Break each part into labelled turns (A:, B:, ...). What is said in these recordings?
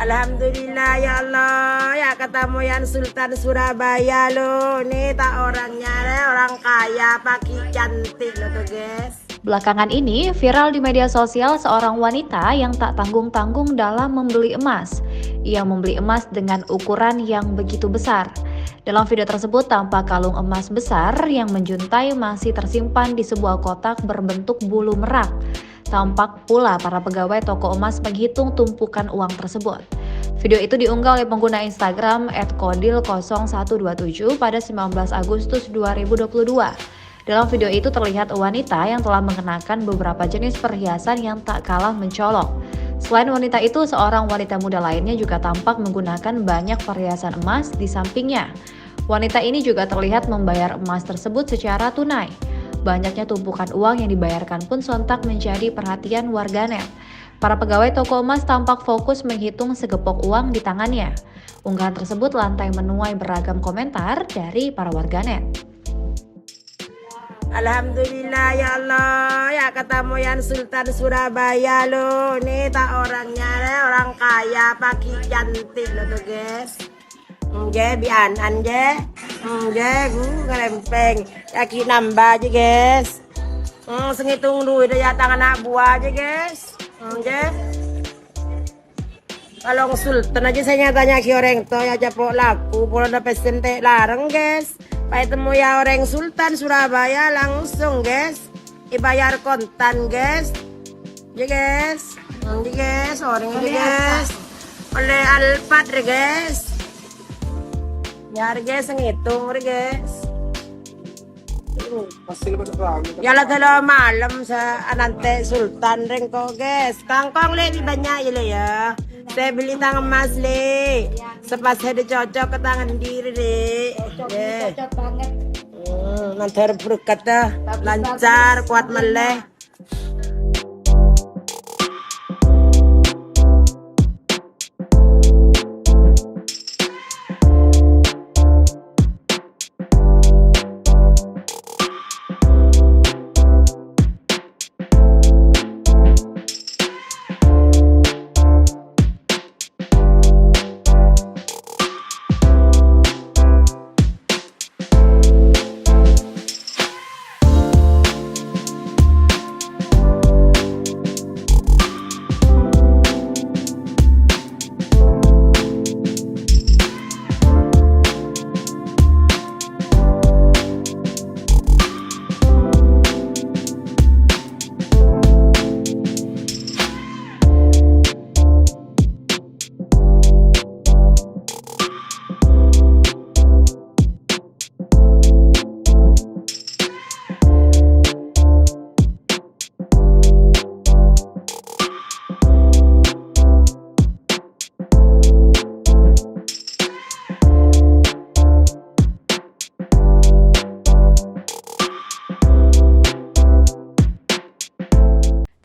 A: Alhamdulillah ya Allah, ya ketemu yang Sultan Surabaya lo. Nih tak orangnya, orang kaya, pagi cantik lo tuh guys.
B: Belakangan ini viral di media sosial seorang wanita yang tak tanggung-tanggung dalam membeli emas. Ia membeli emas dengan ukuran yang begitu besar. Dalam video tersebut tampak kalung emas besar yang menjuntai masih tersimpan di sebuah kotak berbentuk bulu merak. Tampak pula para pegawai toko emas menghitung tumpukan uang tersebut. Video itu diunggah oleh pengguna Instagram @kodil0127 pada 19 Agustus 2022. Dalam video itu terlihat wanita yang telah mengenakan beberapa jenis perhiasan yang tak kalah mencolok. Selain wanita itu, seorang wanita muda lainnya juga tampak menggunakan banyak perhiasan emas di sampingnya. Wanita ini juga terlihat membayar emas tersebut secara tunai. Banyaknya tumpukan uang yang dibayarkan pun sontak menjadi perhatian warganet. Para pegawai toko emas tampak fokus menghitung segepok uang di tangannya. Unggahan tersebut lantai menuai beragam komentar dari para warganet.
A: Alhamdulillah ya Allah, ya ketemu yang Sultan Surabaya lo. Nih tak orangnya, orang kaya, pagi cantik lo tuh guys. Bian anje, gue ngelempeng, yaki nambah aja guys. Sengitung duit ya tangan anak buah aja guys. Kalau Sultan aja saya nyatanya ki orang to ya japok laku, kalau dapat sentek larang guys. Pai temu ya orang Sultan Surabaya langsung guys, dibayar kontan guys, ya guys, orang ini guys, oleh Alphard guys, ya guys ngitung guys. Ya lah kalau malam sa anante Sultan rengko guys, kangkong lebih banyak ya. Saya beli tangan emas le, sepas ada cocok ke tangan diri deh. Cocok banget. Nanti berkat dah, lancar, kuat meleh.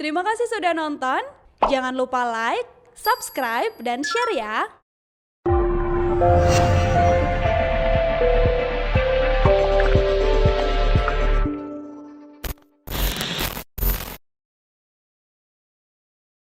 C: Terima kasih sudah nonton. Jangan lupa like, subscribe, dan share ya.